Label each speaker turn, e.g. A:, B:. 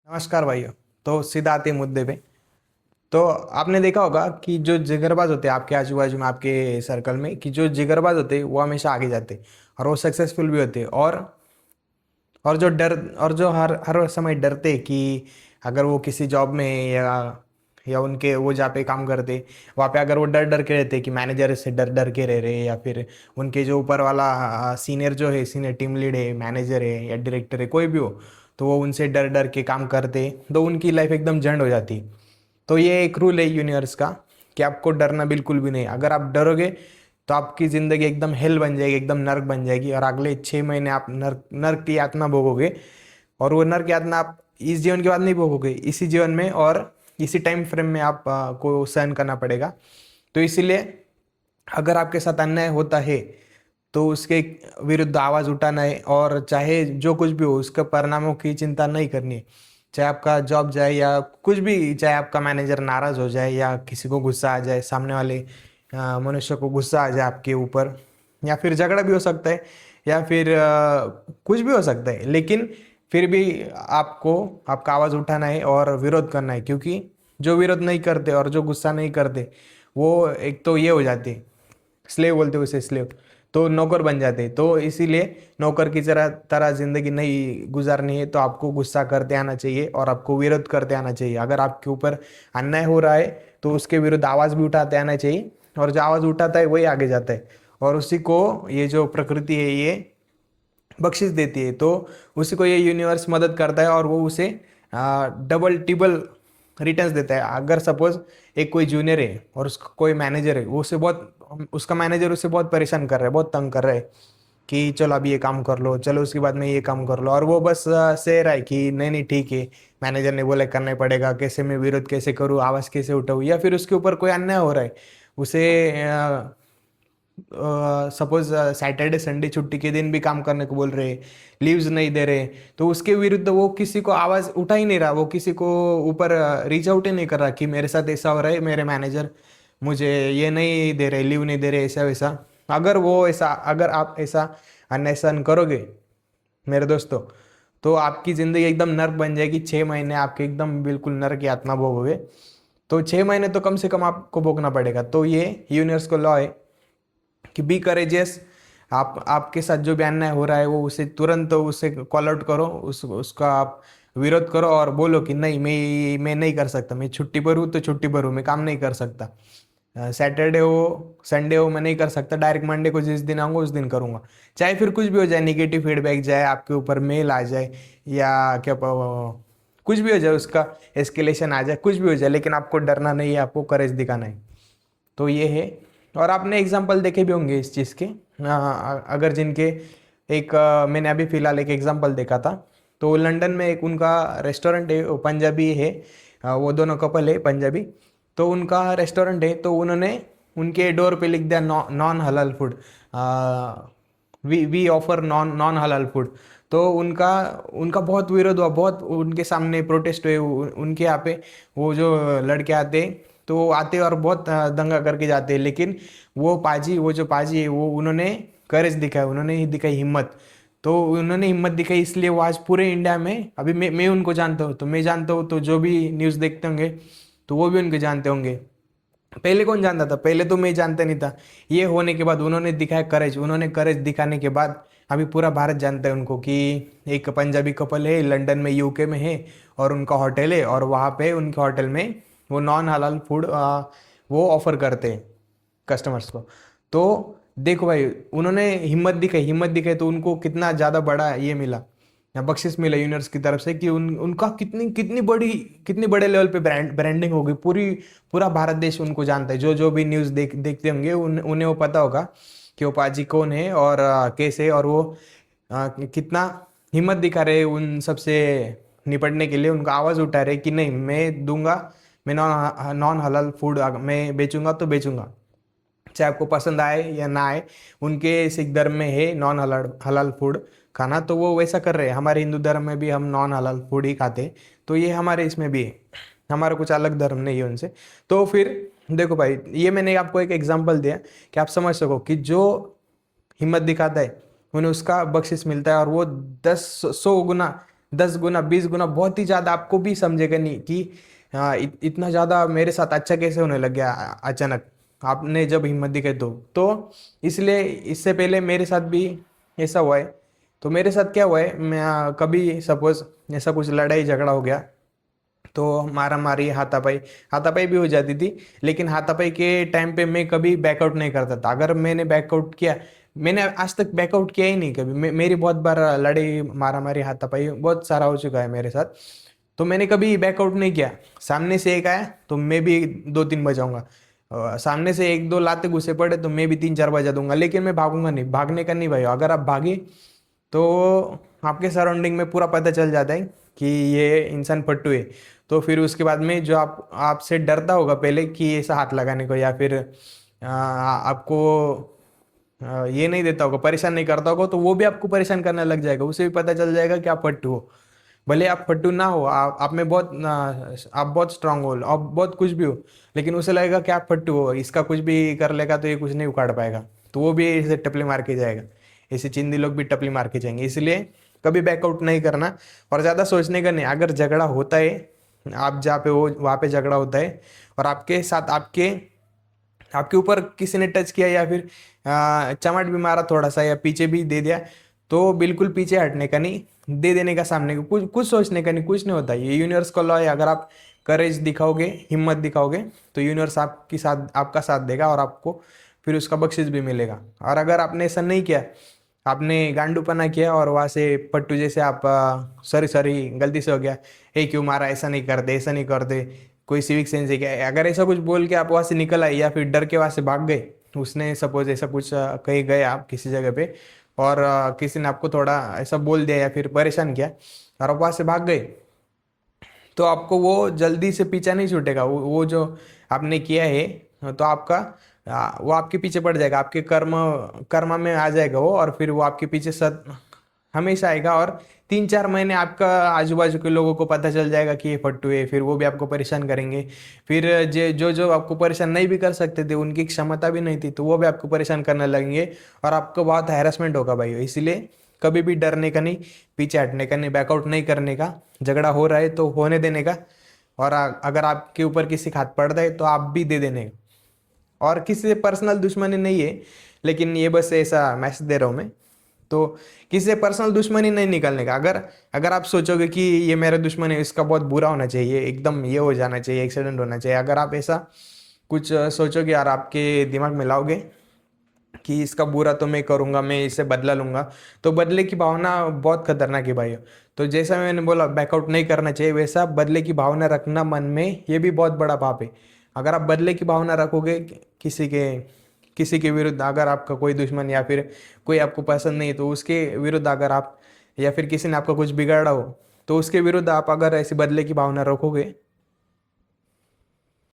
A: नमस्कार भाइयों। तो सीधा आते हैं मुद्दे पे। तो आपने देखा होगा कि जो जिगरबाज होते हैं आपके आजू बाजू में, आपके सर्कल में, कि जो जिगरबाज होते हैं वो हमेशा आगे जाते हैं और वो सक्सेसफुल भी होते हैं। और जो डर और जो हर हर समय डरते हैं कि अगर वो किसी जॉब में या उनके वो जहाँ पे काम करते वहाँ पे अगर वो डर डर के रहते कि मैनेजर से डर डर के रह रहे, या फिर उनके जो ऊपर वाला सीनियर जो है, सीनियर टीम लीड है, मैनेजर है या डायरेक्टर है, कोई भी हो, तो वो उनसे डर डर के काम करते, तो उनकी लाइफ एकदम झंड हो जाती। तो ये एक रूल है यूनिवर्स का कि आपको डरना बिल्कुल भी नहीं। अगर आप डरोगे तो आपकी ज़िंदगी एकदम हेल बन जाएगी, एकदम नर्क बन जाएगी, और अगले 6 महीने आप नर्क नर्क की यातना भोगोगे। और वो नर्क यातना आप इस जीवन के बाद नहीं भोगोगे, इसी जीवन में और इसी टाइम फ्रेम में आप को सहन करना पड़ेगा। तो इसीलिए अगर आपके साथ अन्याय होता है तो उसके विरुद्ध आवाज़ उठाना है, और चाहे जो कुछ भी हो उसके परिणामों की चिंता नहीं करनी है। चाहे आपका जॉब जाए या कुछ भी, चाहे आपका मैनेजर नाराज़ हो जाए या किसी को गुस्सा आ जाए, सामने वाले मनुष्य को गुस्सा आ जाए आपके ऊपर, या फिर झगड़ा भी हो सकता है, या फिर कुछ भी हो सकता है, लेकिन फिर भी आपको आपका आवाज़ उठाना है और विरोध करना है। क्योंकि जो विरोध नहीं करते और जो गुस्सा नहीं करते वो एक तो ये हो जाते, स्लेव बोलते हैं उसे, स्लेव, तो नौकर बन जाते। तो इसीलिए नौकर की तरह तरह जिंदगी नहीं गुजारनी है, तो आपको गुस्सा करते आना चाहिए और आपको विरोध करते आना चाहिए। अगर आपके ऊपर अन्याय हो रहा है तो उसके विरुद्ध आवाज़ भी उठाते आना चाहिए, और जो आवाज़ उठाता है वही आगे जाता है, और उसी को ये जो प्रकृति है ये बख्शिश देती है। तो उसी को ये यूनिवर्स मदद करता है और वो उसे डबल टिबल रिटर्न्स देता है। अगर सपोज एक कोई जूनियर है और उसका कोई मैनेजर है, वो उसे बहुत, उसका मैनेजर उसे बहुत परेशान कर रहा है, बहुत तंग कर रहा है कि चलो अभी ये काम कर लो, चलो उसके बाद में ये काम कर लो, और वो बस सह रहा है कि नहीं नहीं ठीक है, मैनेजर ने बोला करना ही पड़ेगा, कैसे मैं विरोध कैसे करूँ, आवाज़ कैसे उठाऊँ। या फिर उसके ऊपर कोई अन्याय हो रहा है, उसे सपोज सैटरडे संडे छुट्टी के दिन भी काम करने को बोल रहे, लीव्स नहीं दे रहे, तो उसके विरुद्ध वो किसी को आवाज उठा ही नहीं रहा, वो किसी को ऊपर रीच आउट ही नहीं कर रहा कि मेरे साथ ऐसा हो रहा है, मेरे मैनेजर मुझे ये नहीं दे रहे, लीव नहीं दे रहे, ऐसा वैसा। अगर आप ऐसा अन्याय सहन करोगे मेरे दोस्तों, तो आपकी ज़िंदगी एकदम नर्क बन जाएगी। 6 महीने आपके एकदम बिल्कुल नर्क यातना भोगोगे। तो 6 महीने तो कम से कम आपको भोगना पड़ेगा। तो ये यूनिवर्स को लॉ है कि बी करेजियस। आप आपके साथ जो भी अन्याय हो रहा है वो उसे तुरंत उसे कॉल आउट करो, उसका आप विरोध करो और बोलो कि नहीं, मैं नहीं कर सकता, मैं छुट्टी पर हूँ तो छुट्टी पर हूँ, मैं काम नहीं कर सकता। सैटरडे हो संडे हो मैं नहीं कर सकता, डायरेक्ट मंडे को जिस दिन आऊँगा उस दिन करूँगा। चाहे फिर कुछ भी हो जाए, निगेटिव फीडबैक जाए आपके ऊपर, मेल आ जाए, या क्या कुछ भी हो जाए, उसका एस्केलेशन आ जाए, कुछ भी हो जाए, लेकिन आपको डरना नहीं है, आपको करेज दिखाना है। तो ये है। और आपने एग्जाम्पल देखे भी होंगे इस चीज़ के। अगर जिनके एक मैंने अभी फ़िलहाल एक एग्जाम्पल देखा था। तो लंदन में एक उनका रेस्टोरेंट है, वो पंजाबी है, वो दोनों कपल है पंजाबी। तो उनका रेस्टोरेंट है, तो उन्होंने उनके डोर पे लिख दिया non halal food, we offer non non halal food. तो उनका उनका बहुत विरोध हुआ, बहुत उनके सामने प्रोटेस्ट हुए, उनके यहाँ पे वो जो लड़के आते, तो वो आते और बहुत दंगा करके जाते हैं। लेकिन वो जो पाजी है, वो उन्होंने करेज दिखाया, उन्होंने ही दिखाई हिम्मत। तो उन्होंने हिम्मत दिखाई, इसलिए वो आज पूरे इंडिया में, अभी मैं उनको जानता हूँ, तो मैं जानता हूँ, तो जो भी न्यूज़ देखते होंगे तो वो भी उनको जानते होंगे। पहले कौन जानता था? पहले तो मैं जानता नहीं था। ये होने के बाद उन्होंने दिखाया करेज, उन्होंने करेज दिखाने के बाद अभी पूरा भारत जानता है उनको, कि एक पंजाबी कपल है, लंदन में यूके में है, और उनका होटल है, और वहाँ पे उनके होटल में वो नॉन हलाल फूड वो ऑफर करते हैं कस्टमर्स को। तो देखो भाई, उन्होंने हिम्मत दिखाई तो उनको कितना ज़्यादा बड़ा ये मिला, या बख्शिश मिला यूनिवर्स की तरफ से, कि उनका कितनी कितनी बड़े लेवल पे ब्रांडिंग होगी। पूरा भारत देश उनको जानता है। जो जो भी न्यूज़ देखते होंगे उन्हें वो पता होगा कि वो पाजी कौन है और कैसे, और वो कितना हिम्मत दिखा रहे हैं उन सबसे निपटने के लिए। उनका आवाज़ उठा रहे कि नहीं, मैं दूंगा, मैं नॉन नॉन हलाल फूड मैं बेचूंगा तो बेचूंगा, चाहे आपको पसंद आए या ना आए। उनके सिख धर्म में है नॉन हलाल हलाल फूड खाना, तो वो वैसा कर रहे हैं। हमारे हिंदू धर्म में भी हम नॉन हलाल फूड ही खाते हैं, तो ये हमारे इसमें भी है। हमारा कुछ अलग धर्म नहीं है उनसे। तो फिर देखो भाई, ये मैंने आपको एक एग्जांपल दिया कि आप समझ सको कि जो हिम्मत दिखाता है उन्हें उसका बख्शिश मिलता है, और वो 10 100 गुना 10 गुना 20 गुना बहुत ही ज़्यादा आपको भी समझेगा नहीं कि इतना ज़्यादा मेरे साथ अच्छा कैसे होने लग गया अचानक आपने जब हिम्मत दिखाई तो इसलिए इससे पहले मेरे साथ भी ऐसा हुआ है। तो मेरे साथ क्या हुआ है, मैं कभी सपोज ऐसा कुछ लड़ाई झगड़ा हो गया तो मारा मारी हाथापाई हाथापाई भी हो जाती थी। लेकिन हाथापाई के टाइम पे मैं कभी बैकआउट नहीं करता था। अगर मैंने बैकआउट किया, मैंने आज तक बैकआउट किया ही नहीं कभी। मेरी बहुत बार लड़ाई मारा मारी हाथापाई बहुत सारा हो चुका है मेरे साथ। तो मैंने कभी बैकआउट नहीं किया। सामने से एक आया तो मैं भी 2-3 बजाऊंगा, सामने से 1-2 लाते घुसे पड़े तो मैं भी 3-4 बजा दूंगा। लेकिन मैं भागूंगा नहीं, भागने का नहीं भाई। अगर आप भागे तो आपके सराउंडिंग में पूरा पता चल जाता है कि ये इंसान पट्टू है। तो फिर उसके बाद में जो आप आपसे डरता होगा पहले कि ऐसा हाथ लगाने को, या फिर आपको ये नहीं देता होगा, परेशान नहीं करता होगा, तो वो भी आपको परेशान करने लग जाएगा। उसे भी पता चल जाएगा कि आप पट्टू हो। भले आप फट्टू ना हो, आप में बहुत आप बहुत स्ट्रांग हो, आप बहुत कुछ भी हो, लेकिन उसे लगेगा कि आप फट्टू हो, इसका कुछ भी कर लेगा तो ये कुछ नहीं उखाड़ पाएगा। तो वो भी ऐसे टपली मार के जाएगा। ऐसे चिंदी लोग भी टपली मार के जाएंगे। इसलिए कभी बैकआउट नहीं करना और ज़्यादा सोचने का नहीं। अगर झगड़ा होता है, आप जहाँ पे हो वहाँ पे झगड़ा होता है और आपके साथ आपके आपके ऊपर किसी ने टच किया या फिर चमाट भी मारा थोड़ा सा या पीछे भी दे दिया, तो बिल्कुल पीछे हटने का नहीं, दे देने का सामने को। कुछ कुछ सोचने का नहीं, कुछ नहीं होता। ये यूनिवर्स का लॉ है। अगर आप करेज दिखाओगे, हिम्मत दिखाओगे, तो यूनिवर्स आपकी साथ आपका साथ देगा और आपको फिर उसका बख्शिश भी मिलेगा। और अगर आपने ऐसा नहीं किया, आपने गांडूपना किया और वहाँ से पट्टू जैसे आप सॉरी सॉरी गलती से हो गया, हे क्यों मारा, ऐसा नहीं करते, ऐसा नहीं करते, कोई सिविक सेंस है क्या, अगर ऐसा कुछ बोल के आप वहाँ से निकल आए या फिर डर के वहाँ से भाग गए, उसने सपोज ऐसा कुछ कहीं गए आप किसी जगह पे और किसी ने आपको थोड़ा ऐसा बोल दिया या फिर परेशान किया और आप वहाँ से भाग गए, तो आपको वो जल्दी से पीछा नहीं छूटेगा। वो जो आपने किया है तो आपका वो आपके पीछे पड़ जाएगा, आपके कर्म कर्म में आ जाएगा वो, और फिर वो आपके पीछे सद हमेशा आएगा। और 3-4 महीने आपका आजू बाजू के लोगों को पता चल जाएगा कि ये फट्टू है, फिर वो भी आपको परेशान करेंगे। फिर जो जो आपको परेशान नहीं भी कर सकते थे, उनकी क्षमता भी नहीं थी, तो वो भी आपको परेशान करने लगेंगे और आपको बहुत हैरेसमेंट होगा भाई। इसलिए कभी भी डरने का नहीं, पीछे हटने का नहीं, बैकआउट नहीं करने का। झगड़ा हो रहा है तो होने देने का, और अगर आपके ऊपर किसी का हाथ पड़ रहा है तो आप भी दे देने का। और किसी से पर्सनल दुश्मनी नहीं है, लेकिन ये बस ऐसा मैसेज दे रहा हूँ मैं। तो किसी से पर्सनल दुश्मनी नहीं निकालने का। अगर अगर आप सोचोगे कि ये मेरा दुश्मन है, इसका बहुत बुरा होना चाहिए, एकदम ये हो जाना चाहिए, एक्सीडेंट होना चाहिए, अगर आप ऐसा कुछ सोचोगे और आपके दिमाग में लाओगे कि इसका बुरा तो मैं करूँगा, मैं इसे बदला लूँगा, तो बदले की भावना बहुत खतरनाक है भाई। तो जैसा मैंने बोला बैकआउट नहीं करना चाहिए, वैसा बदले की भावना रखना मन में, ये भी बहुत बड़ा पाप है। अगर आप बदले की भावना रखोगे किसी के विरुद्ध, अगर आपका कोई दुश्मन या फिर कोई आपको पसंद नहीं, तो उसके विरुद्ध अगर आप, या फिर किसी ने आपका कुछ बिगाड़ा हो, तो उसके विरुद्ध आप अगर ऐसी बदले की भावना रखोगे